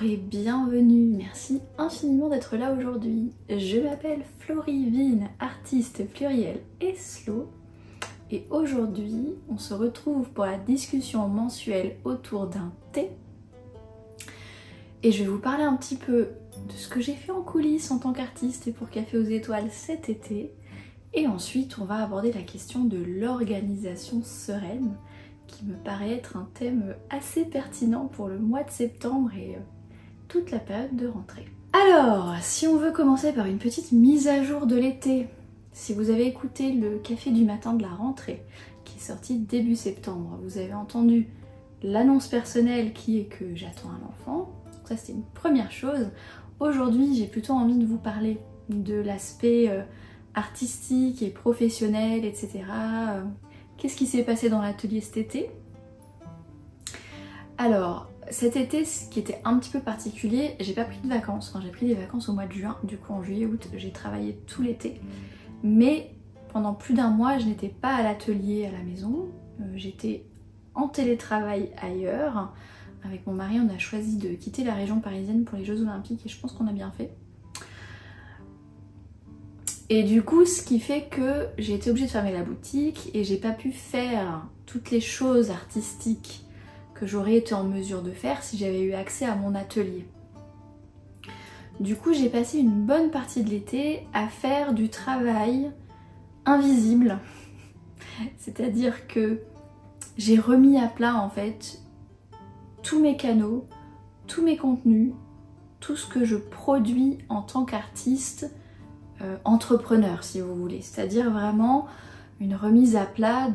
et bienvenue, merci infiniment d'être là aujourd'hui. Je m'appelle Florivine, artiste pluriel et slow, et aujourd'hui on se retrouve pour la discussion mensuelle autour d'un thé. Et je vais vous parler un petit peu de ce que j'ai fait en coulisses en tant qu'artiste et pour Café aux Étoiles cet été. Et ensuite on va aborder la question de l'organisation sereine, qui me paraît être un thème assez pertinent pour le mois de septembre et toute la période de rentrée. Alors, si on veut commencer par une petite mise à jour de l'été, si vous avez écouté le café du matin de la rentrée, qui est sorti début septembre, vous avez entendu l'annonce personnelle qui est que j'attends un enfant. Ça c'était une première chose. Aujourd'hui j'ai plutôt envie de vous parler de l'aspect artistique et professionnel, etc. Qu'est-ce qui s'est passé dans l'atelier cet été? Alors, cet été, ce qui était un petit peu particulier, j'ai pas pris de vacances. Enfin, j'ai pris des vacances au mois de juin, du coup en juillet-août, j'ai travaillé tout l'été. Mais pendant plus d'un mois, je n'étais pas à l'atelier à la maison. J'étais en télétravail ailleurs. Avec mon mari, on a choisi de quitter la région parisienne pour les Jeux Olympiques et je pense qu'on a bien fait. Et du coup, ce qui fait que j'ai été obligée de fermer la boutique et j'ai pas pu faire toutes les choses artistiques que j'aurais été en mesure de faire si j'avais eu accès à mon atelier. Du coup, j'ai passé une bonne partie de l'été à faire du travail invisible. C'est-à-dire que j'ai remis à plat en fait tous mes canaux, tous mes contenus, tout ce que je produis en tant qu'artiste, entrepreneur si vous voulez, c'est-à-dire vraiment une remise à plat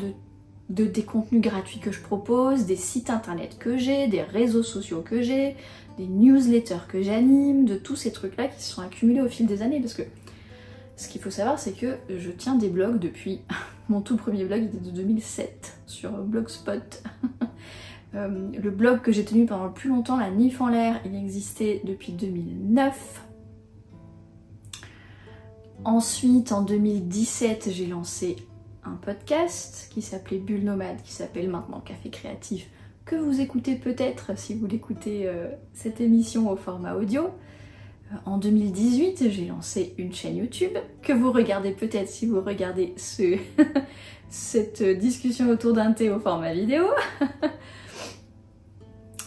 des contenus gratuits que je propose, des sites internet que j'ai, des réseaux sociaux que j'ai, des newsletters que j'anime, de tous ces trucs là qui se sont accumulés au fil des années, parce que ce qu'il faut savoir c'est que je tiens des blogs depuis mon tout premier blog, il était de 2007 sur Blogspot. Le blog que j'ai tenu pendant le plus longtemps, la Nif en l'air, il existait depuis 2009. Ensuite, en 2017, j'ai lancé un podcast qui s'appelait Bulle Nomade, qui s'appelle maintenant Café Créatif, que vous écoutez peut-être si vous l'écoutez cette émission au format audio. En 2018, j'ai lancé une chaîne YouTube, que vous regardez peut-être si vous regardez cette discussion autour d'un thé au format vidéo.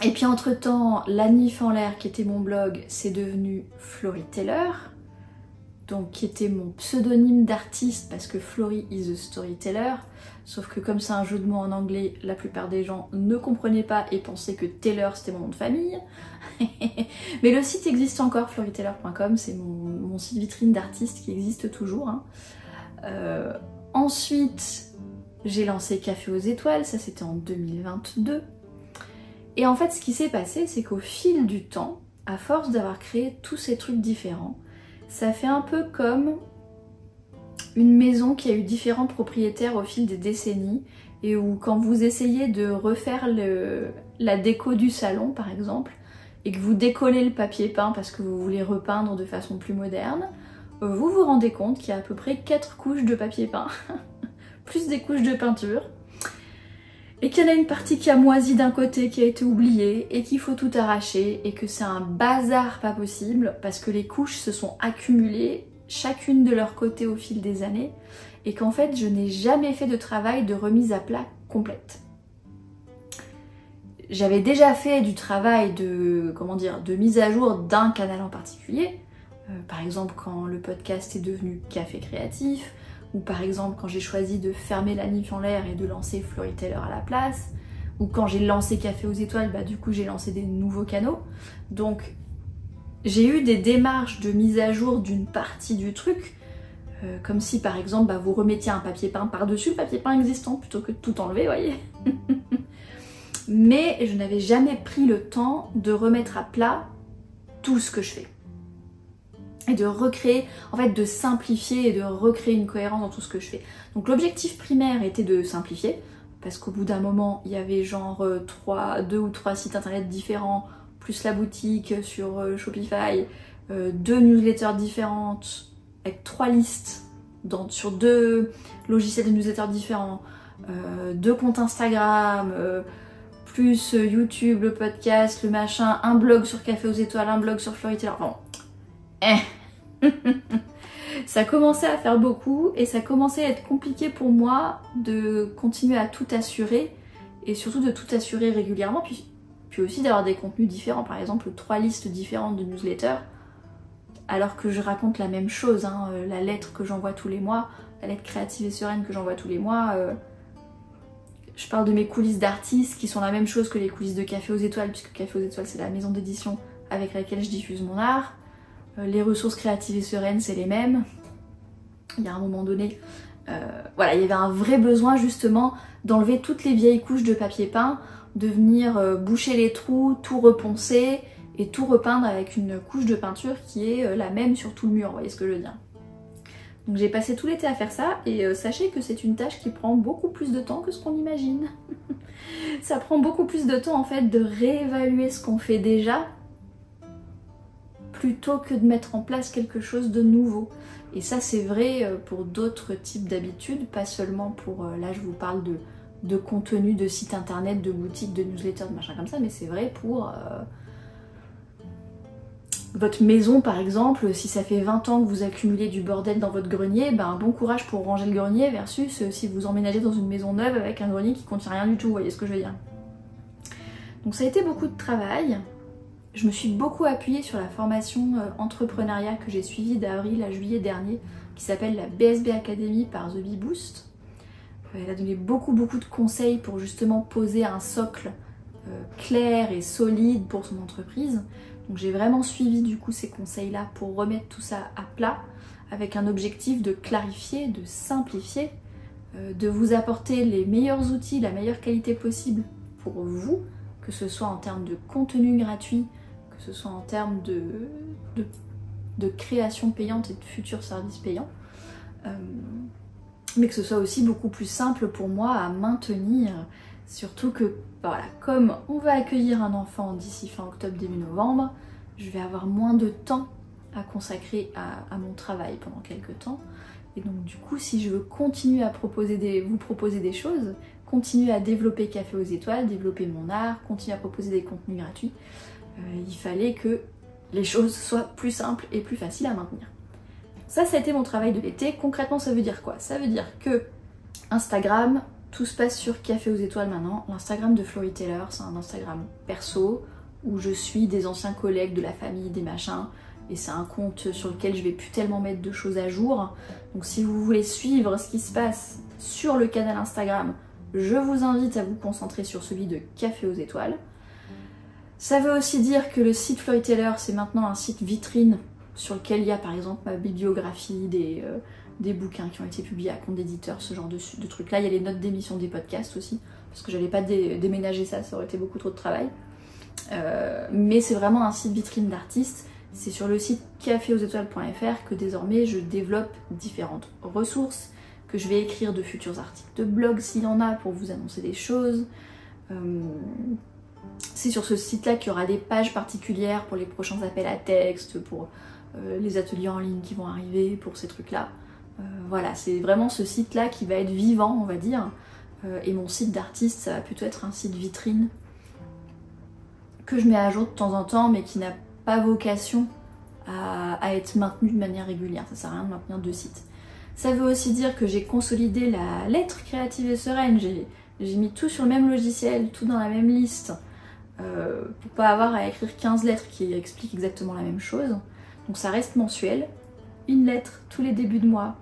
Et puis entre-temps, la Nif en l'air, qui était mon blog, c'est devenu Floryteller. Donc qui était mon pseudonyme d'artiste parce que Flory is a storyteller, sauf que comme c'est un jeu de mots en anglais, la plupart des gens ne comprenaient pas et pensaient que Taylor c'était mon nom de famille. Mais le site existe encore, floryteller.com, c'est mon site vitrine d'artiste qui existe toujours. Hein. Ensuite, j'ai lancé Café aux Étoiles, ça c'était en 2022. Et en fait ce qui s'est passé, c'est qu'au fil du temps, à force d'avoir créé tous ces trucs différents, ça fait un peu comme une maison qui a eu différents propriétaires au fil des décennies et où quand vous essayez de refaire la déco du salon par exemple et que vous décollez le papier peint parce que vous voulez repeindre de façon plus moderne, vous vous rendez compte qu'il y a à peu près 4 couches de papier peint plus des couches de peinture et qu'il y en a une partie qui a moisi d'un côté, qui a été oubliée, et qu'il faut tout arracher, et que c'est un bazar pas possible, parce que les couches se sont accumulées, chacune de leur côté au fil des années, et qu'en fait je n'ai jamais fait de travail de remise à plat complète. J'avais déjà fait du travail de mise à jour d'un canal en particulier, par exemple quand le podcast est devenu Café Créatif, ou par exemple quand j'ai choisi de fermer la Nif en l'air et de lancer Floryteller à la place, ou quand j'ai lancé Café aux Étoiles, bah du coup j'ai lancé des nouveaux canaux. Donc j'ai eu des démarches de mise à jour d'une partie du truc, comme si par exemple vous remettiez un papier peint par-dessus le papier peint existant plutôt que de tout enlever, voyez. Mais je n'avais jamais pris le temps de remettre à plat tout ce que je fais. Et de recréer, en fait de simplifier et de recréer une cohérence dans tout ce que je fais. Donc l'objectif primaire était de simplifier, parce qu'au bout d'un moment, il y avait genre 2 ou 3 sites internet différents, plus la boutique sur Shopify, 2 newsletters différentes, avec 3 listes sur 2 logiciels de newsletters différents, 2 comptes Instagram, plus YouTube, le podcast, le machin, un blog sur Café aux Étoiles, un blog sur Floriteller. Bon, ça commençait à faire beaucoup et ça commençait à être compliqué pour moi de continuer à tout assurer et surtout de tout assurer régulièrement, puis aussi d'avoir des contenus différents, par exemple 3 listes différentes de newsletters, alors que je raconte la même chose, hein, la lettre que j'envoie tous les mois, la lettre créative et sereine que j'envoie tous les mois, je parle de mes coulisses d'artistes qui sont la même chose que les coulisses de Café aux Étoiles, puisque Café aux Étoiles c'est la maison d'édition avec laquelle je diffuse mon art. Les ressources créatives et sereines c'est les mêmes. Il y a un moment donné, voilà, il y avait un vrai besoin justement d'enlever toutes les vieilles couches de papier peint, de venir boucher les trous, tout reponcer et tout repeindre avec une couche de peinture qui est la même sur tout le mur, vous voyez ce que je veux dire. Donc j'ai passé tout l'été à faire ça et sachez que c'est une tâche qui prend beaucoup plus de temps que ce qu'on imagine. Ça prend beaucoup plus de temps en fait de réévaluer ce qu'on fait déjà plutôt que de mettre en place quelque chose de nouveau. Et ça c'est vrai pour d'autres types d'habitudes, pas seulement pour, là je vous parle de contenu, de site internet, de boutique, de newsletter, de machin comme ça, mais c'est vrai pour votre maison par exemple. Si ça fait 20 ans que vous accumulez du bordel dans votre grenier, ben bon courage pour ranger le grenier versus si vous emménagez dans une maison neuve avec un grenier qui contient rien du tout, vous voyez ce que je veux dire. Donc ça a été beaucoup de travail. Je me suis beaucoup appuyée sur la formation entrepreneuriat que j'ai suivie d'avril à juillet dernier, qui s'appelle la BSB Academy par The Bee Boost. Elle a donné beaucoup de conseils pour justement poser un socle clair et solide pour son entreprise. Donc j'ai vraiment suivi du coup ces conseils-là pour remettre tout ça à plat, avec un objectif de clarifier, de simplifier, de vous apporter les meilleurs outils, la meilleure qualité possible pour vous, que ce soit en termes de contenu gratuit, que ce soit en termes de création payante et de futurs services payants, mais que ce soit aussi beaucoup plus simple pour moi à maintenir, surtout que voilà, comme on va accueillir un enfant d'ici fin octobre, début novembre, je vais avoir moins de temps à consacrer à mon travail pendant quelques temps, et donc du coup si je veux continuer à vous proposer des choses, continuer à développer Café aux Étoiles, développer mon art, continuer à proposer des contenus gratuits, il fallait que les choses soient plus simples et plus faciles à maintenir. Ça a été mon travail de l'été. Concrètement ça veut dire quoi? Ça veut dire que Instagram, tout se passe sur Café aux Étoiles maintenant. L'Instagram de Floriteller, c'est un Instagram perso où je suis des anciens collègues, de la famille, des machins, et c'est un compte sur lequel je vais plus tellement mettre de choses à jour. Donc si vous voulez suivre ce qui se passe sur le canal Instagram, je vous invite à vous concentrer sur celui de Café aux Étoiles. Ça veut aussi dire que le site Floriteller, c'est maintenant un site vitrine sur lequel il y a par exemple ma bibliographie, des bouquins qui ont été publiés à compte d'éditeur, ce genre de trucs là. Il y a les notes d'émission des podcasts aussi, parce que j'allais pas déménager ça aurait été beaucoup trop de travail. Mais c'est vraiment un site vitrine d'artistes. C'est sur le site caféauxétoiles.fr que désormais je développe différentes ressources, que je vais écrire de futurs articles de blog s'il y en a pour vous annoncer des choses. C'est sur ce site-là qu'il y aura des pages particulières pour les prochains appels à texte, pour les ateliers en ligne qui vont arriver, pour ces trucs-là. Voilà, c'est vraiment ce site-là qui va être vivant, on va dire. Et mon site d'artiste, ça va plutôt être un site vitrine que je mets à jour de temps en temps, mais qui n'a pas vocation à être maintenu de manière régulière. Ça sert à rien de maintenir 2 sites. Ça veut aussi dire que j'ai consolidé la lettre créative et sereine. J'ai mis tout sur le même logiciel, tout dans la même liste, pour pas avoir à écrire 15 lettres qui expliquent exactement la même chose. Donc ça reste mensuel. Une lettre tous les débuts de mois,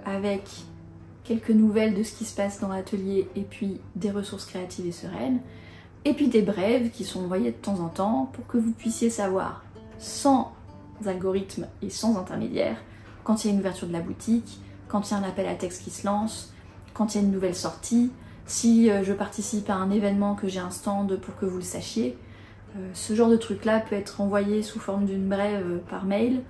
avec quelques nouvelles de ce qui se passe dans l'atelier et puis des ressources créatives et sereines. Et puis des brèves qui sont envoyées de temps en temps pour que vous puissiez savoir, sans algorithme et sans intermédiaire, quand il y a une ouverture de la boutique, quand il y a un appel à texte qui se lance, quand il y a une nouvelle sortie, si je participe à un événement, que j'ai un stand pour que vous le sachiez. Ce genre de truc là peut être envoyé sous forme d'une brève par mail,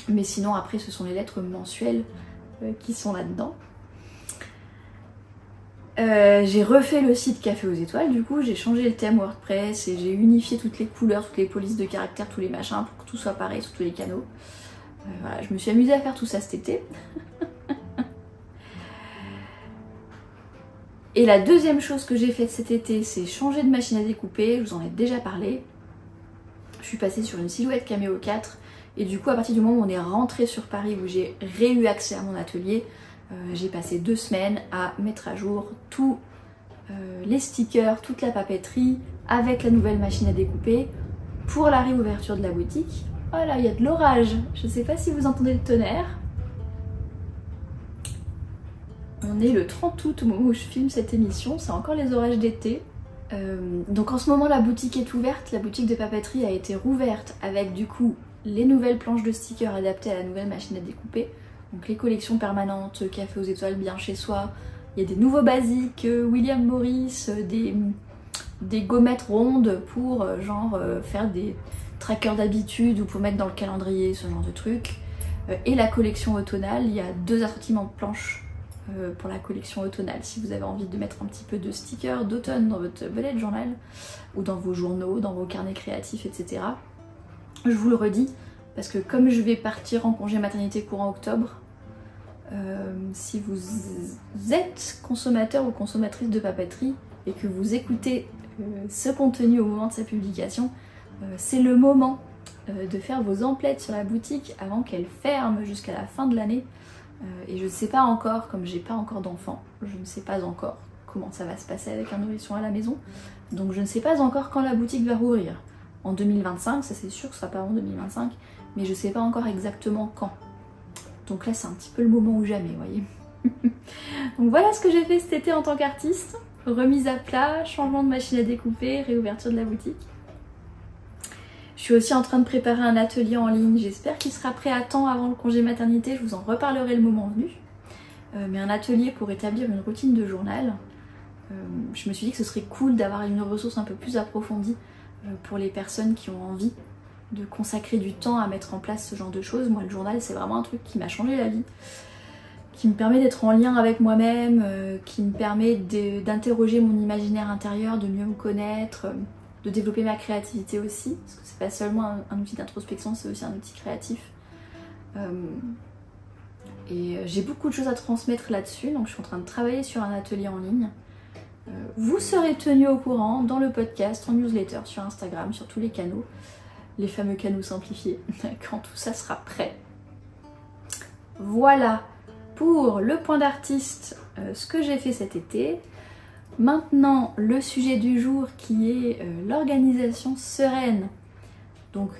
mais sinon après ce sont les lettres mensuelles qui sont là-dedans. J'ai refait le site Café aux Étoiles, du coup j'ai changé le thème WordPress et j'ai unifié toutes les couleurs, toutes les polices de caractères, tous les machins pour que tout soit pareil sur tous les canaux. Voilà, je me suis amusée à faire tout ça cet été. Et la deuxième chose que j'ai faite cet été, c'est changer de machine à découper, je vous en ai déjà parlé. Je suis passée sur une Silhouette Cameo 4 et du coup à partir du moment où on est rentré sur Paris, où j'ai eu accès à mon atelier, j'ai passé 2 semaines à mettre à jour tous les stickers, toute la papeterie avec la nouvelle machine à découper pour la réouverture de la boutique. Voilà, il y a de l'orage, je ne sais pas si vous entendez le tonnerre. On est le 30 août au moment où je filme cette émission, c'est encore les orages d'été. Donc en ce moment la boutique est ouverte, la boutique de papeterie a été rouverte avec du coup les nouvelles planches de stickers adaptées à la nouvelle machine à découper. Donc les collections permanentes, café aux étoiles bien chez soi, il y a des nouveaux basiques, William Morris, des gommettes rondes pour faire des trackers d'habitude ou pour mettre dans le calendrier, ce genre de trucs. Et la collection automnale, il y a 2 assortiments de planches pour la collection automnale. Si vous avez envie de mettre un petit peu de stickers d'automne dans votre bullet journal ou dans vos journaux, dans vos carnets créatifs, etc. Je vous le redis, parce que comme je vais partir en congé maternité courant octobre, si vous êtes consommateur ou consommatrice de papeterie et que vous écoutez ce contenu au moment de sa publication, c'est le moment de faire vos emplettes sur la boutique avant qu'elle ferme jusqu'à la fin de l'année. Et je ne sais pas encore, comme j'ai pas encore d'enfant, je ne sais pas encore comment ça va se passer avec un nourrisson à la maison, donc je ne sais pas encore quand la boutique va rouvrir. En 2025, ça c'est sûr que ce sera pas en 2025, mais je ne sais pas encore exactement quand. Donc là c'est un petit peu le moment ou jamais, vous voyez. Donc voilà ce que j'ai fait cet été en tant qu'artiste. Remise à plat, changement de machine à découper, réouverture de la boutique. Je suis aussi en train de préparer un atelier en ligne, j'espère qu'il sera prêt à temps avant le congé maternité, je vous en reparlerai le moment venu. Mais un atelier pour établir une routine de journal. Je me suis dit que ce serait cool d'avoir une ressource un peu plus approfondie pour les personnes qui ont envie de consacrer du temps à mettre en place ce genre de choses. Moi le journal c'est vraiment un truc qui m'a changé la vie, qui me permet d'être en lien avec moi-même, qui me permet d'interroger mon imaginaire intérieur, de mieux me connaître, de développer ma créativité aussi, parce que c'est pas seulement un outil d'introspection, c'est aussi un outil créatif. Et j'ai beaucoup de choses à transmettre là-dessus, donc je suis en train de travailler sur un atelier en ligne. Vous serez tenus au courant dans le podcast, en newsletter, sur Instagram, sur tous les canaux, les fameux canaux simplifiés, quand tout ça sera prêt. Voilà pour le point d'artiste, ce que j'ai fait cet été. Maintenant, le sujet du jour qui est l'organisation sereine. Donc,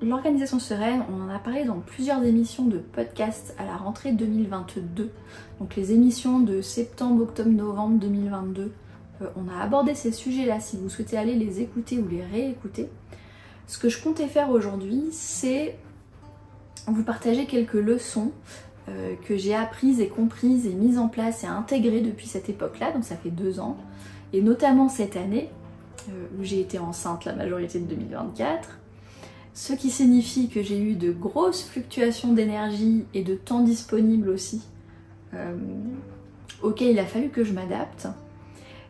l'organisation sereine, on en a parlé dans plusieurs émissions de podcast à la rentrée 2022. Donc les émissions de septembre, octobre, novembre 2022. On a abordé ces sujets-là si vous souhaitez aller les écouter ou les réécouter. Ce que je comptais faire aujourd'hui, c'est vous partager quelques leçons que j'ai apprises et comprises et mises en place et intégrées depuis cette époque-là, donc ça fait 2 ans, et notamment cette année, où j'ai été enceinte la majorité de 2024, ce qui signifie que j'ai eu de grosses fluctuations d'énergie et de temps disponible aussi, auquel il a fallu que je m'adapte,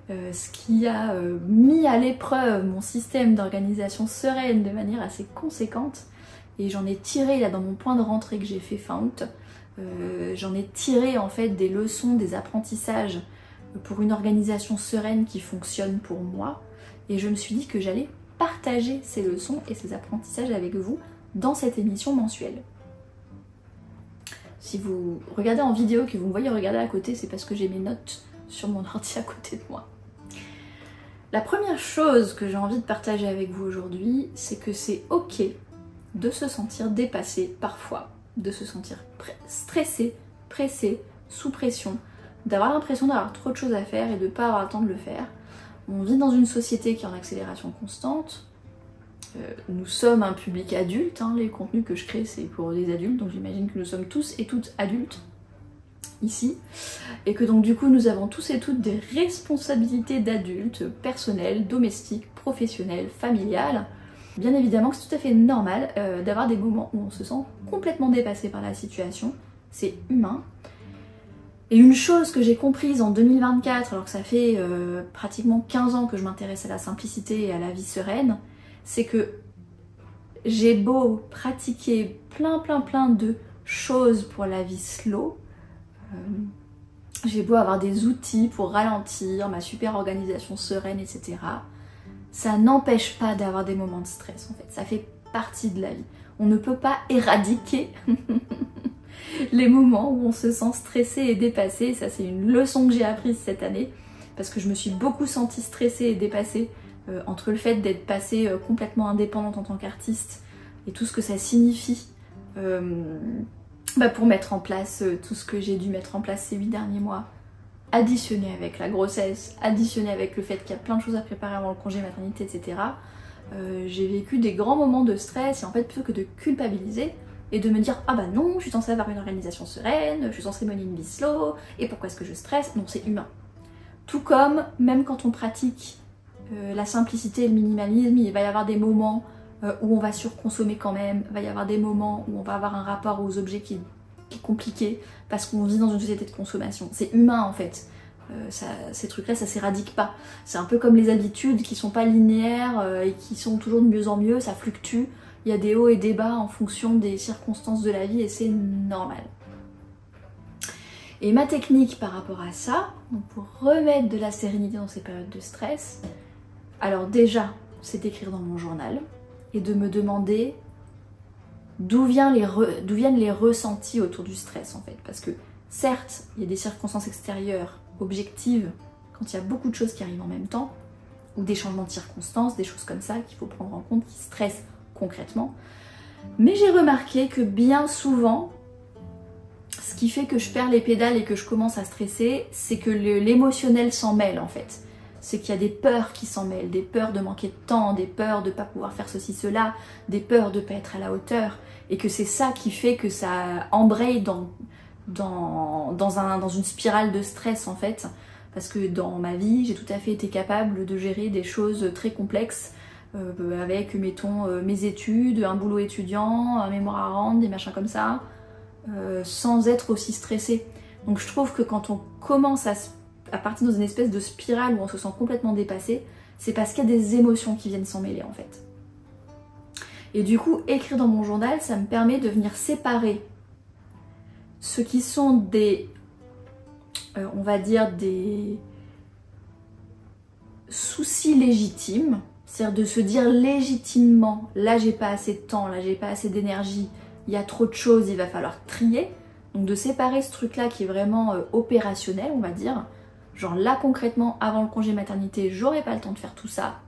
ce qui a mis à l'épreuve mon système d'organisation sereine de manière assez conséquente, et j'en ai tiré là dans mon point de rentrée que j'ai fait fin août, j'en ai tiré en fait des leçons, des apprentissages pour une organisation sereine qui fonctionne pour moi, et je me suis dit que j'allais partager ces leçons et ces apprentissages avec vous dans cette émission mensuelle. Si vous regardez en vidéo, que vous me voyez regarder à côté, c'est parce que j'ai mes notes sur mon ordi à côté de moi. La première chose que j'ai envie de partager avec vous aujourd'hui, c'est que c'est ok de se sentir dépassé parfois, de se sentir stressé, pressé, sous pression, d'avoir l'impression d'avoir trop de choses à faire et de ne pas avoir le temps de le faire. On vit dans une société qui est en accélération constante. Nous sommes un public adulte, hein, les contenus que je crée c'est pour des adultes, donc j'imagine que nous sommes tous et toutes adultes ici, et que donc du coup nous avons tous et toutes des responsabilités d'adultes, personnelles, domestiques, professionnelles, familiales. Bien évidemment que c'est tout à fait normal d'avoir des moments où on se sent complètement dépassé par la situation, c'est humain. Et une chose que j'ai comprise en 2024, alors que ça fait pratiquement 15 ans que je m'intéresse à la simplicité et à la vie sereine, c'est que j'ai beau pratiquer plein de choses pour la vie slow, j'ai beau avoir des outils pour ralentir, ma super organisation sereine, etc. Ça n'empêche pas d'avoir des moments de stress en fait, ça fait partie de la vie. On ne peut pas éradiquer les moments où on se sent stressé et dépassé. Ça c'est une leçon que j'ai apprise cette année parce que je me suis beaucoup sentie stressée et dépassée entre le fait d'être passée complètement indépendante en tant qu'artiste et tout ce que ça signifie pour mettre en place tout ce que j'ai dû mettre en place ces 8 derniers mois, additionné avec la grossesse, additionné avec le fait qu'il y a plein de choses à préparer avant le congé maternité, etc. J'ai vécu des grands moments de stress et en fait plutôt que de culpabiliser et de me dire ah bah non, je suis censée avoir une organisation sereine, je suis censée mener une vie slow, et pourquoi est-ce que je stresse? Non, c'est humain. Tout comme, même quand on pratique la simplicité et le minimalisme, il va y avoir des moments où on va surconsommer quand même, il va y avoir des moments où on va avoir un rapport aux objets qui est compliqué parce qu'on vit dans une société de consommation. C'est humain en fait. Ces trucs-là, ça s'éradique pas. C'est un peu comme les habitudes qui sont pas linéaires et qui sont toujours de mieux en mieux, ça fluctue. Il y a des hauts et des bas en fonction des circonstances de la vie et c'est normal. Et ma technique par rapport à ça, donc pour remettre de la sérénité dans ces périodes de stress, alors déjà, c'est d'écrire dans mon journal et de me demander d'où viennent les ressentis autour du stress en fait. Parce que certes, il y a des circonstances extérieures objectives quand il y a beaucoup de choses qui arrivent en même temps, ou des changements de circonstances, des choses comme ça qu'il faut prendre en compte, qui stressent concrètement. Mais j'ai remarqué que bien souvent, ce qui fait que je perds les pédales et que je commence à stresser, c'est que l'émotionnel s'en mêle en fait. C'est qu'il y a des peurs qui s'en mêlent, des peurs de manquer de temps, des peurs de ne pas pouvoir faire ceci, cela, des peurs de ne pas être à la hauteur, et que c'est ça qui fait que ça embraye dans une spirale de stress en fait. Parce que dans ma vie, j'ai tout à fait été capable de gérer des choses très complexes, avec, mettons, mes études, un boulot étudiant, un mémoire à rendre, des machins comme ça, sans être aussi stressée. Donc je trouve que quand on commence à partir dans une espèce de spirale où on se sent complètement dépassé, c'est parce qu'il y a des émotions qui viennent s'en mêler en fait. Et du coup, écrire dans mon journal, ça me permet de venir séparer ce qui sont des, on va dire des soucis légitimes, c'est-à-dire de se dire légitimement, là j'ai pas assez de temps, là j'ai pas assez d'énergie, il y a trop de choses, il va falloir trier. Donc de séparer ce truc-là qui est vraiment opérationnel, on va dire. Genre là concrètement, avant le congé maternité, j'aurais pas le temps de faire tout ça.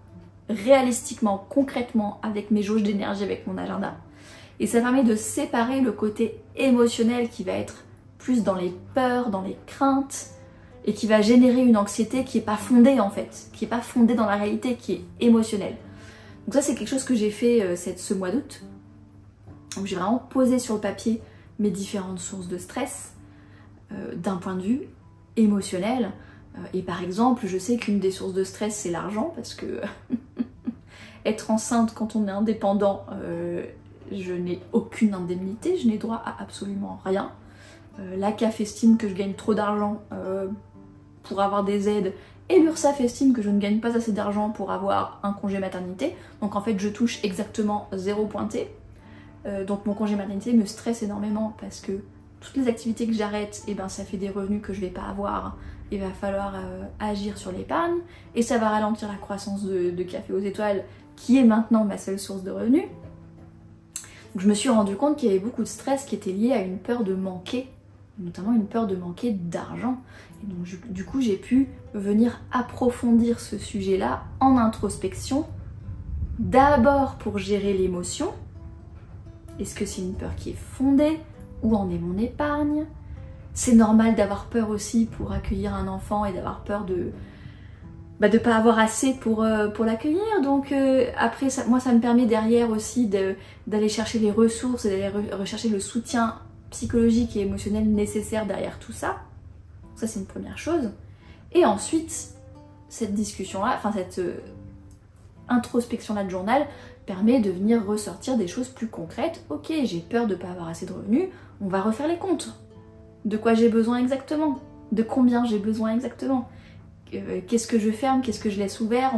Réalistiquement, concrètement, avec mes jauges d'énergie, avec mon agenda. Et ça permet de séparer le côté émotionnel qui va être plus dans les peurs, dans les craintes, et qui va générer une anxiété qui n'est pas fondée en fait, qui n'est pas fondée dans la réalité, qui est émotionnelle. Donc ça c'est quelque chose que j'ai fait ce mois d'août. Donc j'ai vraiment posé sur le papier mes différentes sources de stress d'un point de vue émotionnel. Et par exemple, je sais qu'une des sources de stress c'est l'argent parce que être enceinte quand on est indépendant, je n'ai aucune indemnité, je n'ai droit à absolument rien. La CAF estime que je gagne trop d'argent pour avoir des aides et l'URSSAF estime que je ne gagne pas assez d'argent pour avoir un congé maternité. Donc en fait je touche exactement 0 pointé. Donc mon congé maternité me stresse énormément parce que toutes les activités que j'arrête, et ben ça fait des revenus que je vais pas avoir. Il va falloir agir sur l'épargne et ça va ralentir la croissance de Café aux Étoiles qui est maintenant ma seule source de revenus. Donc je me suis rendu compte qu'il y avait beaucoup de stress qui était lié à une peur de manquer, notamment une peur de manquer d'argent. Et donc du coup j'ai pu venir approfondir ce sujet-là en introspection, d'abord pour gérer l'émotion. Est-ce que c'est une peur qui est fondée? Où en est mon épargne? C'est normal d'avoir peur aussi pour accueillir un enfant et d'avoir peur de pas avoir assez pour l'accueillir. Donc après, moi ça me permet derrière aussi d'aller chercher les ressources et d'aller rechercher le soutien psychologique et émotionnel nécessaire derrière tout ça. Ça c'est une première chose. Et ensuite, cette discussion-là, enfin cette introspection-là de journal permet de venir ressortir des choses plus concrètes. Ok, j'ai peur de ne pas avoir assez de revenus, on va refaire les comptes. De quoi j'ai besoin exactement? De combien j'ai besoin exactement? Qu'est-ce que je ferme? Qu'est-ce que je laisse ouvert?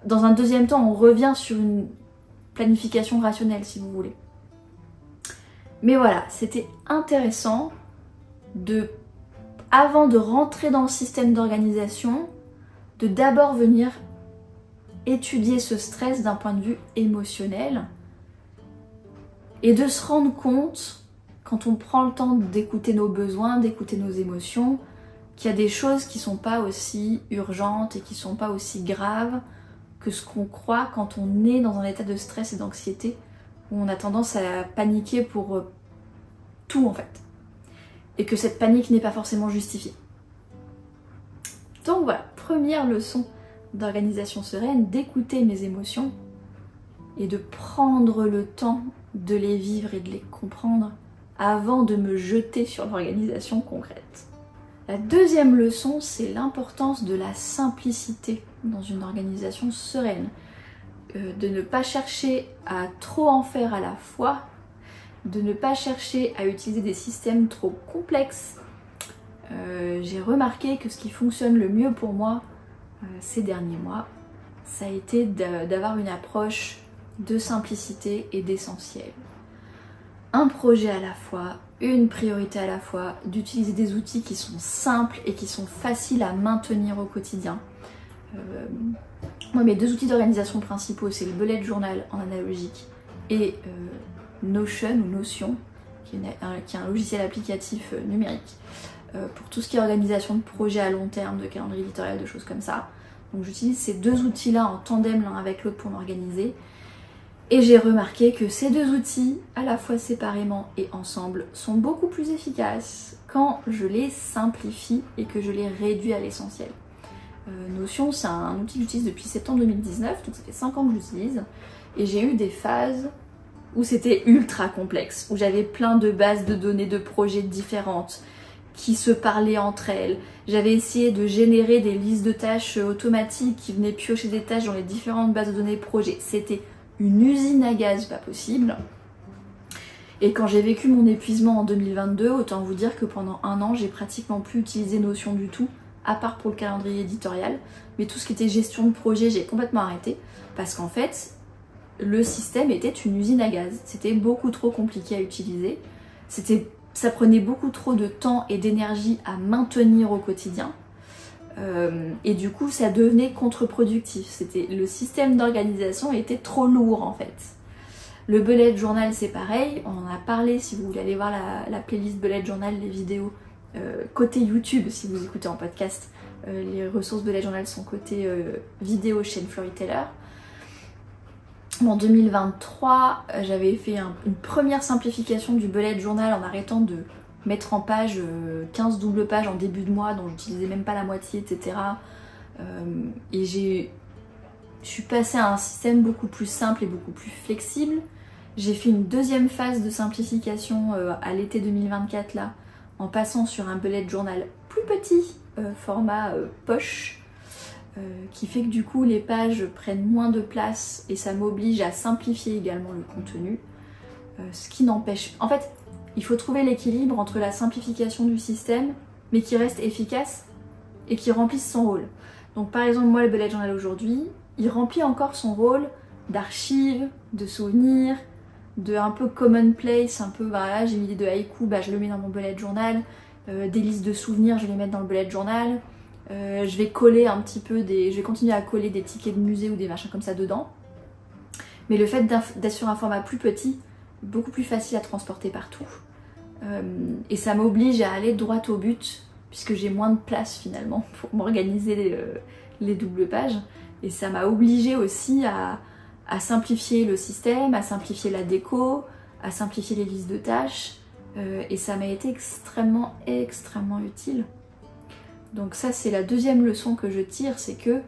Dans un deuxième temps, on revient sur une planification rationnelle, si vous voulez. Mais voilà, c'était intéressant de avant de rentrer dans le système d'organisation, de d'abord venir étudier ce stress d'un point de vue émotionnel et de se rendre compte, quand on prend le temps d'écouter nos besoins, d'écouter nos émotions, qu'il y a des choses qui ne sont pas aussi urgentes et qui ne sont pas aussi graves que ce qu'on croit quand on est dans un état de stress et d'anxiété, où on a tendance à paniquer pour tout en fait. Et que cette panique n'est pas forcément justifiée. Donc voilà, première leçon d'organisation sereine, d'écouter mes émotions et de prendre le temps de les vivre et de les comprendre avant de me jeter sur l'organisation concrète. La deuxième leçon, c'est l'importance de la simplicité dans une organisation sereine. De ne pas chercher à trop en faire à la fois, de ne pas chercher à utiliser des systèmes trop complexes. J'ai remarqué que ce qui fonctionne le mieux pour moi ces derniers mois, ça a été d'avoir une approche de simplicité et d'essentiel. Un projet à la fois, une priorité à la fois, d'utiliser des outils qui sont simples et qui sont faciles à maintenir au quotidien. Moi, mes deux outils d'organisation principaux, c'est le bullet journal en analogique et Notion ou Notion, qui est un logiciel applicatif numérique pour tout ce qui est organisation de projets à long terme, de calendrier éditorial, de choses comme ça. Donc j'utilise ces deux outils-là en tandem l'un avec l'autre pour m'organiser. Et j'ai remarqué que ces deux outils, à la fois séparément et ensemble, sont beaucoup plus efficaces quand je les simplifie et que je les réduis à l'essentiel. Notion, c'est un outil que j'utilise depuis septembre 2019, donc ça fait 5 ans que j'utilise. Et j'ai eu des phases où c'était ultra complexe, où j'avais plein de bases de données de projets différentes qui se parlaient entre elles. J'avais essayé de générer des listes de tâches automatiques qui venaient piocher des tâches dans les différentes bases de données projets. C'était une usine à gaz pas possible. Et quand j'ai vécu mon épuisement en 2022, autant vous dire que pendant 1 an, j'ai pratiquement plus utilisé Notion du tout, à part pour le calendrier éditorial. Mais tout ce qui était gestion de projet, j'ai complètement arrêté, parce qu'en fait, le système était une usine à gaz. C'était beaucoup trop compliqué à utiliser. Ça prenait beaucoup trop de temps et d'énergie à maintenir au quotidien. Et du coup, ça devenait contre-productif. Le système d'organisation était trop lourd en fait. Le bullet journal, c'est pareil. On en a parlé si vous voulez aller voir la playlist bullet journal, les vidéos côté YouTube si vous écoutez en podcast. Les ressources bullet journal sont côté vidéo chaîne Floryteller. En 2023, j'avais fait une première simplification du bullet journal en arrêtant de mettre en page 15 doubles pages en début de mois dont j'utilisais même pas la moitié, etc. Et je suis passée à un système beaucoup plus simple et beaucoup plus flexible. J'ai fait une deuxième phase de simplification à l'été 2024 là, en passant sur un bullet journal plus petit, format poche, qui fait que du coup les pages prennent moins de place et ça m'oblige à simplifier également le contenu. Ce qui n'empêche... En fait, il faut trouver l'équilibre entre la simplification du système, mais qui reste efficace et qui remplisse son rôle. Donc par exemple, moi le bullet journal aujourd'hui, il remplit encore son rôle d'archive, de souvenir, de un peu commonplace, un peu voilà, j'ai une idée de haïku, bah, je le mets dans mon bullet journal, des listes de souvenirs, je vais les mettre dans le bullet journal. Je vais coller un petit peu je vais continuer à coller des tickets de musée ou des machins comme ça dedans. Mais le fait d'être sur un format plus petit, beaucoup plus facile à transporter partout. Et ça m'oblige à aller droit au but, puisque j'ai moins de place finalement pour m'organiser les doubles pages. Et ça m'a obligée aussi à simplifier le système, à simplifier la déco, à simplifier les listes de tâches. Et ça m'a été extrêmement utile. Donc ça, c'est la deuxième leçon que je tire, c'est que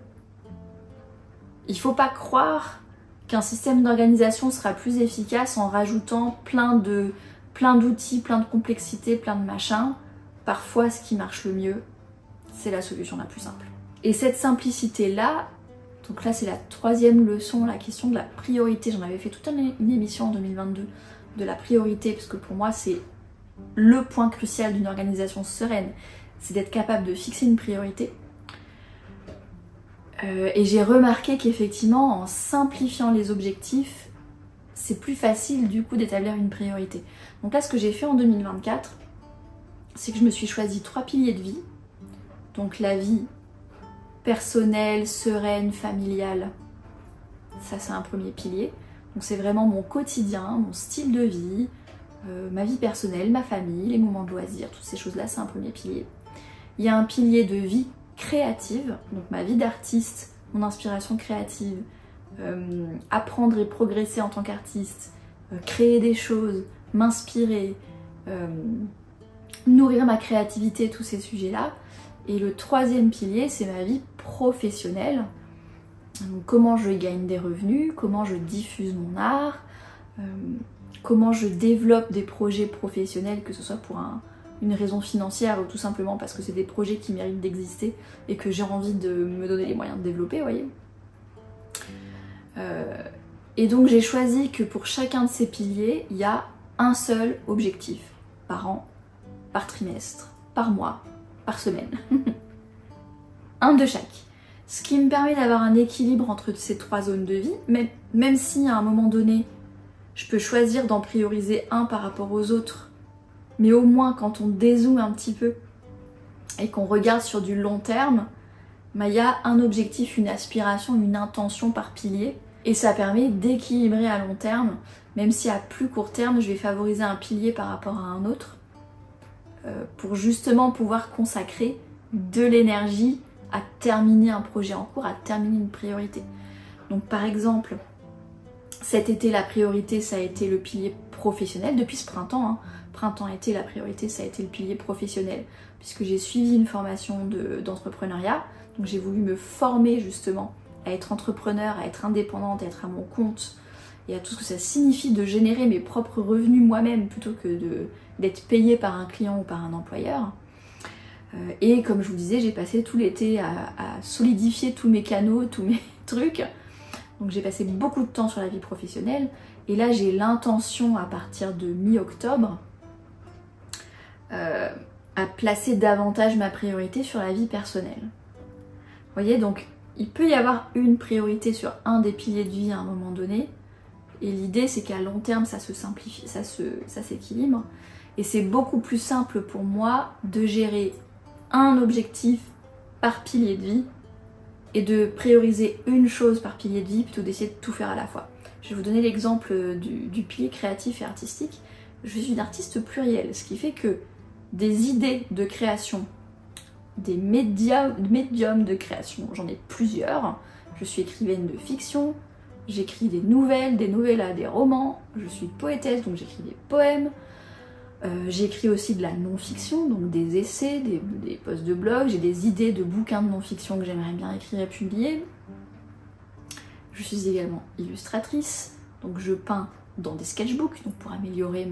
il faut pas croire qu'un système d'organisation sera plus efficace en rajoutant plein d'outils, plein de complexités, plein de machins. Parfois, ce qui marche le mieux, c'est la solution la plus simple. Et cette simplicité-là, donc là c'est la troisième leçon, la question de la priorité. J'en avais fait toute une émission en 2022 de la priorité, parce que pour moi c'est le point crucial d'une organisation sereine. C'est d'être capable de fixer une priorité. Et j'ai remarqué qu'effectivement, en simplifiant les objectifs, c'est plus facile du coup d'établir une priorité. Donc là, ce que j'ai fait en 2024, c'est que je me suis choisi 3 piliers de vie. Donc la vie personnelle, sereine, familiale, ça c'est un premier pilier. Donc c'est vraiment mon quotidien, mon style de vie, ma vie personnelle, ma famille, les moments de loisirs, toutes ces choses-là, c'est un premier pilier. Il y a un pilier de vie créative, donc ma vie d'artiste, mon inspiration créative, apprendre et progresser en tant qu'artiste, créer des choses, m'inspirer, nourrir ma créativité, tous ces sujets-là. Et le troisième pilier, c'est ma vie professionnelle. Donc, comment je gagne des revenus, comment je diffuse mon art, comment je développe des projets professionnels, que ce soit pour une raison financière ou tout simplement parce que c'est des projets qui méritent d'exister et que j'ai envie de me donner les moyens de développer, vous voyez. Et donc j'ai choisi que pour chacun de ces piliers, il y a un seul objectif par an, par trimestre, par mois, par semaine. Un de chaque. Ce qui me permet d'avoir un équilibre entre ces 3 zones de vie, même si à un moment donné, je peux choisir d'en prioriser un par rapport aux autres, mais au moins quand on dézoome un petit peu et qu'on regarde sur du long terme, il y a un objectif, une aspiration, une intention par pilier, et ça permet d'équilibrer à long terme, même si à plus court terme, je vais favoriser un pilier par rapport à un autre, pour justement pouvoir consacrer de l'énergie à terminer un projet en cours, à terminer une priorité. Donc par exemple, cet été, la priorité, ça a été le pilier professionnel, depuis ce printemps, hein. Printemps-été, la priorité, ça a été le pilier professionnel, puisque j'ai suivi une formation d'entrepreneuriat, donc j'ai voulu me former justement à être entrepreneur, à être indépendante, à être à mon compte, et à tout ce que ça signifie de générer mes propres revenus moi-même, plutôt que d'être payée par un client ou par un employeur. Et comme je vous disais, j'ai passé tout l'été à solidifier tous mes canaux, tous mes trucs. Donc j'ai passé beaucoup de temps sur la vie professionnelle. Et là, j'ai l'intention, à partir de mi-octobre, à placer davantage ma priorité sur la vie personnelle. Vous voyez, donc il peut y avoir une priorité sur un des piliers de vie à un moment donné. Et l'idée, c'est qu'à long terme, ça se simplifie, ça s'équilibre. Et c'est beaucoup plus simple pour moi de gérer un objectif par pilier de vie et de prioriser une chose par pilier de vie plutôt d'essayer de tout faire à la fois. Je vais vous donner l'exemple du pilier créatif et artistique. Je suis une artiste plurielle, ce qui fait que des idées de création, des médiums de création, j'en ai plusieurs. Je suis écrivaine de fiction, j'écris des novellas, des romans, je suis poétesse donc j'écris des poèmes. J'écris aussi de la non-fiction, donc des essais, des posts de blog, j'ai des idées de bouquins de non-fiction que j'aimerais bien écrire et publier. Je suis également illustratrice, donc je peins dans des sketchbooks donc pour améliorer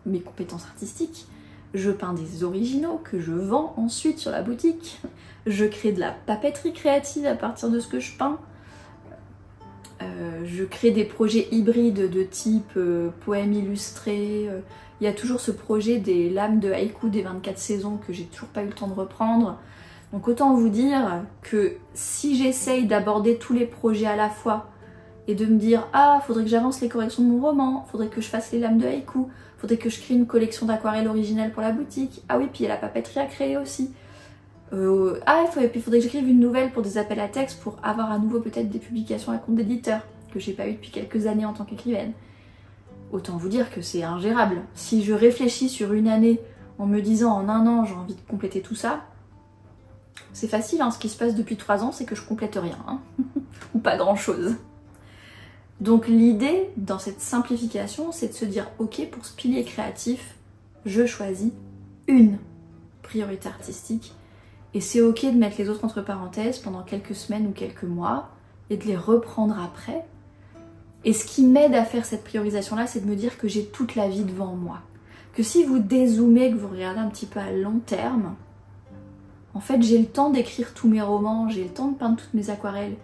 mes compétences artistiques. Je peins des originaux que je vends ensuite sur la boutique. Je crée de la papeterie créative à partir de ce que je peins. Je crée des projets hybrides de type poèmes illustrés. Il y a toujours ce projet des lames de haïku des 24 saisons que j'ai toujours pas eu le temps de reprendre. Donc autant vous dire que si j'essaye d'aborder tous les projets à la fois et de me dire ah, faudrait que j'avance les corrections de mon roman, faudrait que je fasse les lames de haïku, faudrait que je crée une collection d'aquarelles originales pour la boutique, ah oui, puis il y a la papeterie à créer aussi. Puis faudrait que j'écrive une nouvelle pour des appels à texte pour avoir à nouveau peut-être des publications à compte d'éditeur que j'ai pas eu depuis quelques années en tant qu'écrivaine. Autant vous dire que c'est ingérable. Si je réfléchis sur une année en me disant en un an j'ai envie de compléter tout ça, c'est facile, hein, ce qui se passe depuis 3 ans c'est que je complète rien, hein. Ou pas grand chose. Donc l'idée dans cette simplification c'est de se dire ok, pour ce pilier créatif, je choisis une priorité artistique et c'est ok de mettre les autres entre parenthèses pendant quelques semaines ou quelques mois et de les reprendre après. Et ce qui m'aide à faire cette priorisation-là, c'est de me dire que j'ai toute la vie devant moi. Que si vous dézoomez, que vous regardez un petit peu à long terme, en fait, j'ai le temps d'écrire tous mes romans, j'ai le temps de peindre toutes mes aquarelles,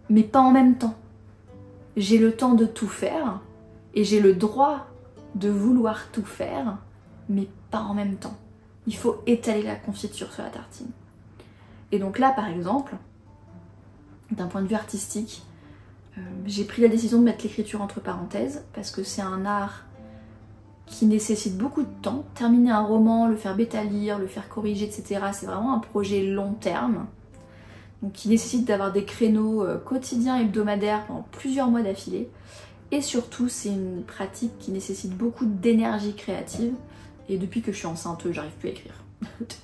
mais pas en même temps. J'ai le temps de tout faire, et j'ai le droit de vouloir tout faire, mais pas en même temps. Il faut étaler la confiture sur la tartine. Et donc là, par exemple, d'un point de vue artistique, j'ai pris la décision de mettre l'écriture entre parenthèses parce que c'est un art qui nécessite beaucoup de temps. Terminer un roman, le faire bêta-lire, le faire corriger, etc. c'est vraiment un projet long terme. Donc qui nécessite d'avoir des créneaux quotidiens, hebdomadaires pendant plusieurs mois d'affilée. Et surtout, c'est une pratique qui nécessite beaucoup d'énergie créative. Et depuis que je suis enceinte, j'arrive plus à écrire.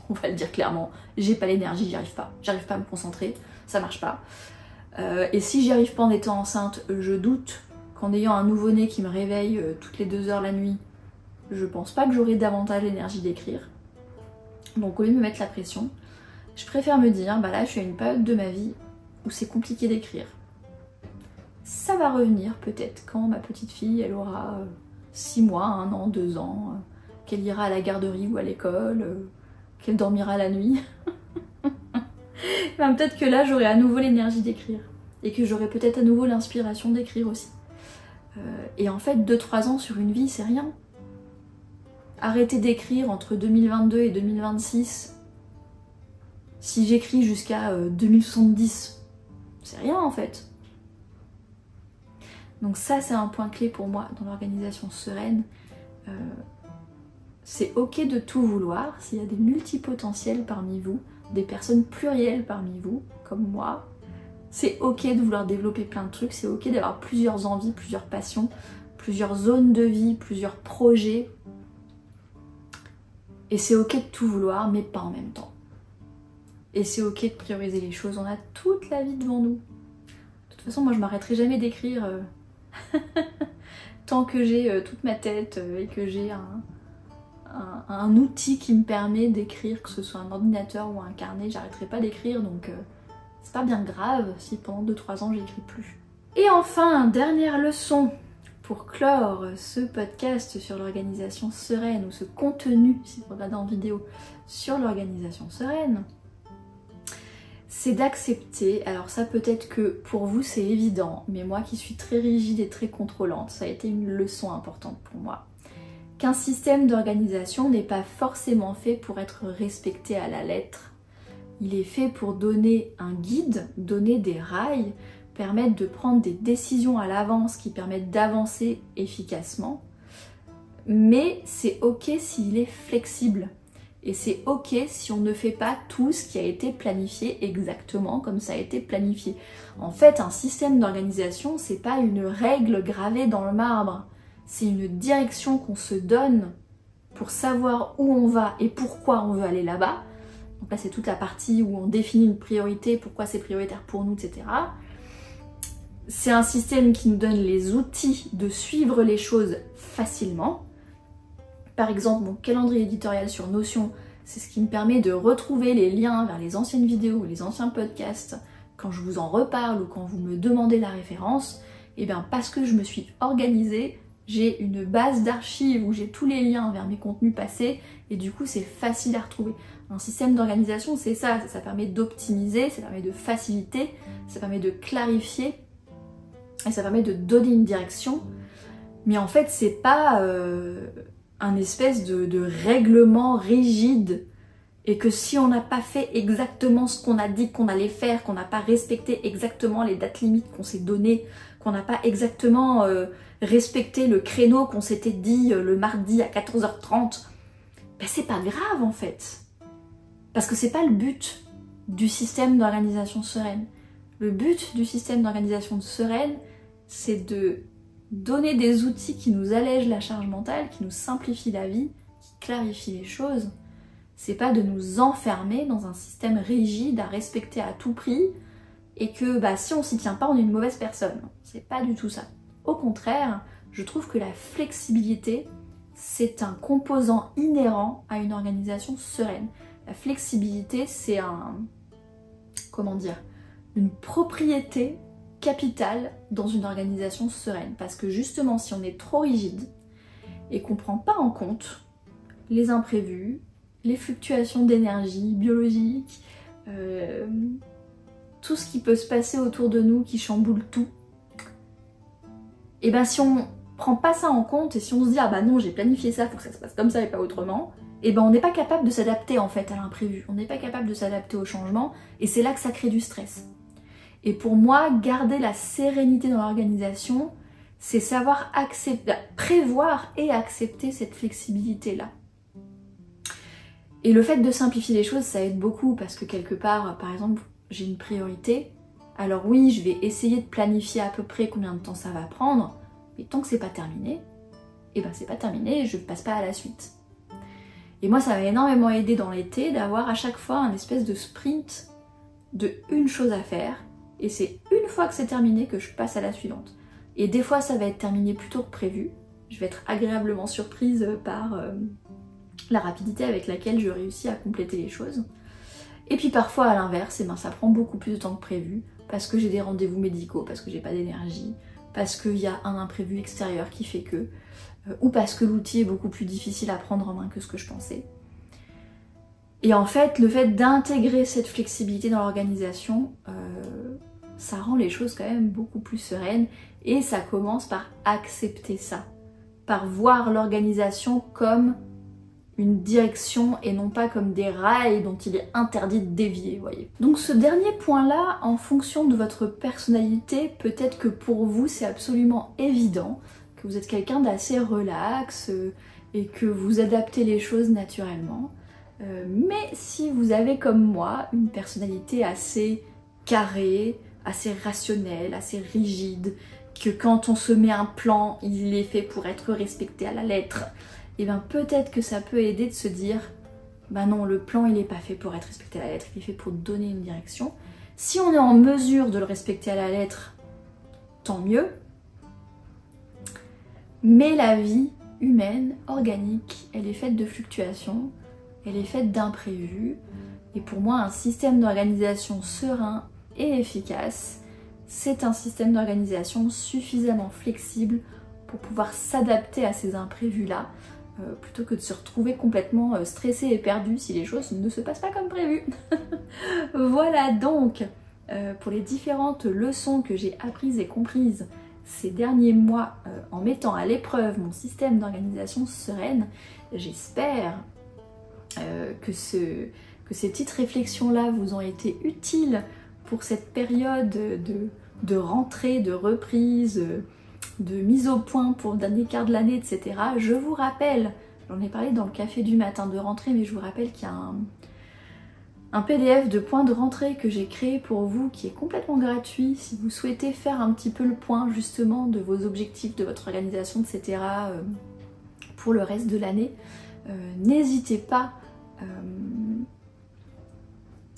On va le dire clairement, j'ai pas l'énergie, j'y arrive pas. J'arrive pas à me concentrer, ça marche pas. Et si j'y arrive pas en étant enceinte, je doute qu'en ayant un nouveau-né qui me réveille toutes les 2 heures la nuit, je pense pas que j'aurai davantage l'énergie d'écrire. Donc au lieu de me mettre la pression, je préfère me dire, bah là je suis à une période de ma vie où c'est compliqué d'écrire. Ça va revenir peut-être quand ma petite fille elle aura 6 mois, 1 an, 2 ans, qu'elle ira à la garderie ou à l'école, qu'elle dormira la nuit. Ben, peut-être que là j'aurai à nouveau l'énergie d'écrire et que j'aurai peut-être à nouveau l'inspiration d'écrire aussi. Et en fait 2-3 ans sur une vie c'est rien. Arrêter d'écrire entre 2022 et 2026, si j'écris jusqu'à 2070, c'est rien en fait. Donc ça c'est un point clé pour moi dans l'organisation sereine. C'est ok de tout vouloir, s'il y a des multipotentiels parmi vous, des personnes plurielles parmi vous, comme moi, c'est ok de vouloir développer plein de trucs, c'est ok d'avoir plusieurs envies, plusieurs passions, plusieurs zones de vie, plusieurs projets. Et c'est ok de tout vouloir, mais pas en même temps. Et c'est ok de prioriser les choses, on a toute la vie devant nous. De toute façon, moi je m'arrêterai jamais d'écrire tant que j'ai toute ma tête et que j'ai un outil qui me permet d'écrire, que ce soit un ordinateur ou un carnet, j'arrêterai pas d'écrire, donc c'est pas bien grave si pendant 2-3 ans j'écris plus. Et enfin, dernière leçon pour clore ce podcast sur l'organisation sereine, ou ce contenu, si vous regardez en vidéo, sur l'organisation sereine, c'est d'accepter, alors ça peut-être que pour vous c'est évident, mais moi qui suis très rigide et très contrôlante, ça a été une leçon importante pour moi, qu'un système d'organisation n'est pas forcément fait pour être respecté à la lettre. Il est fait pour donner un guide, donner des rails, permettre de prendre des décisions à l'avance qui permettent d'avancer efficacement. Mais c'est ok s'il est flexible. Et c'est ok si on ne fait pas tout ce qui a été planifié exactement comme ça a été planifié. En fait, un système d'organisation, c'est pas une règle gravée dans le marbre. C'est une direction qu'on se donne pour savoir où on va et pourquoi on veut aller là-bas. Donc là, c'est toute la partie où on définit une priorité, pourquoi c'est prioritaire pour nous, etc. C'est un système qui nous donne les outils de suivre les choses facilement. Par exemple, mon calendrier éditorial sur Notion, c'est ce qui me permet de retrouver les liens vers les anciennes vidéos ou les anciens podcasts quand je vous en reparle ou quand vous me demandez la référence. Et bien parce que je me suis organisée, j'ai une base d'archives où j'ai tous les liens vers mes contenus passés et du coup c'est facile à retrouver. Un système d'organisation, c'est ça, ça permet d'optimiser, ça permet de faciliter, ça permet de clarifier et ça permet de donner une direction. Mais en fait, c'est pas un espèce de règlement rigide et que si on n'a pas fait exactement ce qu'on a dit qu'on allait faire, qu'on n'a pas respecté exactement les dates limites qu'on s'est données, qu'on n'a pas exactement respecté le créneau qu'on s'était dit le mardi à 14h30, ben c'est pas grave en fait. Parce que c'est pas le but du système d'organisation sereine. Le but du système d'organisation sereine, c'est de donner des outils qui nous allègent la charge mentale, qui nous simplifient la vie, qui clarifient les choses. C'est pas de nous enfermer dans un système rigide à respecter à tout prix et que bah, si on s'y tient pas, on est une mauvaise personne. C'est pas du tout ça. Au contraire, je trouve que la flexibilité, c'est un composant inhérent à une organisation sereine. La flexibilité, c'est une propriété capitale dans une organisation sereine. Parce que justement, si on est trop rigide et qu'on ne prend pas en compte les imprévus, les fluctuations d'énergie biologique, tout ce qui peut se passer autour de nous qui chamboule tout, et ben si on prend pas ça en compte et si on se dit ah bah non j'ai planifié ça, faut que ça se passe comme ça et pas autrement, et ben on n'est pas capable de s'adapter en fait à l'imprévu, on n'est pas capable de s'adapter au changement et c'est là que ça crée du stress. Et pour moi, garder la sérénité dans l'organisation, c'est savoir prévoir et accepter cette flexibilité-là. Et le fait de simplifier les choses, ça aide beaucoup parce que quelque part, par exemple, j'ai une priorité. Alors oui, je vais essayer de planifier à peu près combien de temps ça va prendre, mais tant que c'est pas terminé, et ben c'est pas terminé et je passe pas à la suite. Et moi, ça m'a énormément aidé dans l'été d'avoir à chaque fois un espèce de sprint de une chose à faire, et c'est une fois que c'est terminé que je passe à la suivante. Et des fois, ça va être terminé plus tôt que prévu. Je vais être agréablement surprise par la rapidité avec laquelle je réussis à compléter les choses. Et puis parfois, à l'inverse, ça prend beaucoup plus de temps que prévu, parce que j'ai des rendez-vous médicaux, parce que j'ai pas d'énergie, parce qu'il y a un imprévu extérieur qui fait que, ou parce que l'outil est beaucoup plus difficile à prendre en main que ce que je pensais. Et en fait, le fait d'intégrer cette flexibilité dans l'organisation, ça rend les choses quand même beaucoup plus sereines, et ça commence par accepter ça, par voir l'organisation comme une direction et non pas comme des rails dont il est interdit de dévier, vous voyez. Donc ce dernier point-là, en fonction de votre personnalité, peut-être que pour vous c'est absolument évident, que vous êtes quelqu'un d'assez relax et que vous adaptez les choses naturellement. Mais si vous avez comme moi une personnalité assez carrée, assez rationnelle, assez rigide, que quand on se met un plan, il est fait pour être respecté à la lettre, et bien peut-être que ça peut aider de se dire bah non, le plan il n'est pas fait pour être respecté à la lettre, il est fait pour donner une direction. Si on est en mesure de le respecter à la lettre, tant mieux. Mais la vie humaine, organique, elle est faite de fluctuations, elle est faite d'imprévus. Et pour moi, un système d'organisation serein et efficace, c'est un système d'organisation suffisamment flexible pour pouvoir s'adapter à ces imprévus-là, plutôt que de se retrouver complètement stressé et perdu si les choses ne se passent pas comme prévu. Voilà donc pour les différentes leçons que j'ai apprises et comprises ces derniers mois en mettant à l'épreuve mon système d'organisation sereine. J'espère que ces petites réflexions-là vous ont été utiles pour cette période de rentrée, de reprise, de mise au point pour le dernier quart de l'année, etc. Je vous rappelle, j'en ai parlé dans le café du matin de rentrée, mais je vous rappelle qu'il y a un PDF de point de rentrée que j'ai créé pour vous qui est complètement gratuit si vous souhaitez faire un petit peu le point justement de vos objectifs, de votre organisation, etc. pour le reste de l'année. N'hésitez pas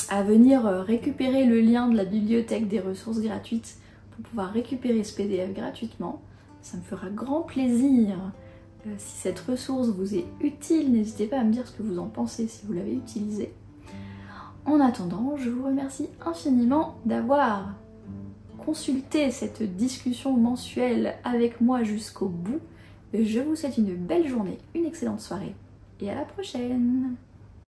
à venir récupérer le lien de la bibliothèque des ressources gratuites pour pouvoir récupérer ce PDF gratuitement. Ça me fera grand plaisir. Si cette ressource vous est utile, n'hésitez pas à me dire ce que vous en pensez si vous l'avez utilisée. En attendant, je vous remercie infiniment d'avoir consulté cette discussion mensuelle avec moi jusqu'au bout. Je vous souhaite une belle journée, une excellente soirée et à la prochaine!